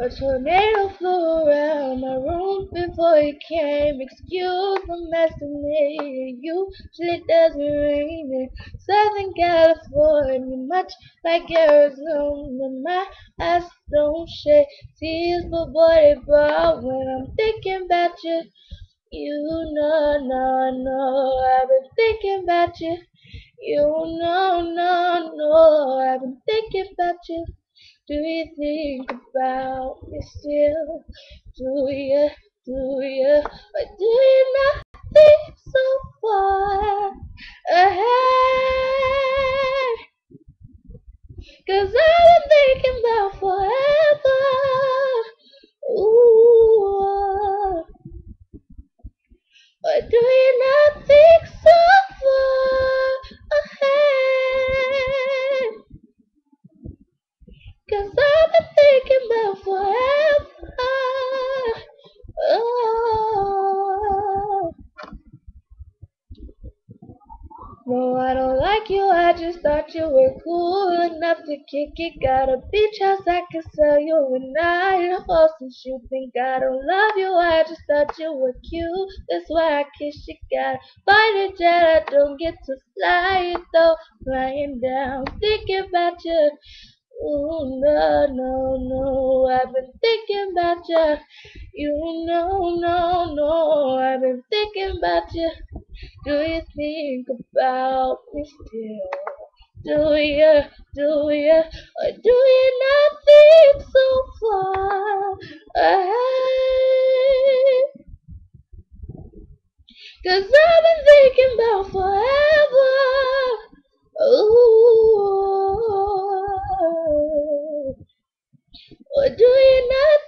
A tornado flew around my room before you came. Excuse the mess I made. Usually doesn't rain in Southern California, much like Arizona. My eyes don't shed tears, but boy, they brought when I'm thinking about you. You know, no, no, I've been thinking about you. You know, no, no, I've been thinking about you. Do you think about me still? Do you, or do you not think so far ahead? 'Cause I've been thinking about forever. Ooh, or do you not think so far ahead? 'Cause I've been thinking about forever. Oh, no, I don't like you. I just thought you were cool enough to kick it. Got a beach house I can sell you a night. Oh, since you think I don't love you, I just thought you were cute. That's why I kiss you. Gotta find a jet. I don't get to fly it though. Flying down, thinking about you. Oh, no, no, no, I've been thinking about you. You know, no, no, I've been thinking about you. Do you think about me still? Do you, or do you not think so far ahead? 'Cause I've been thinking about forever. Ooh. Or do you not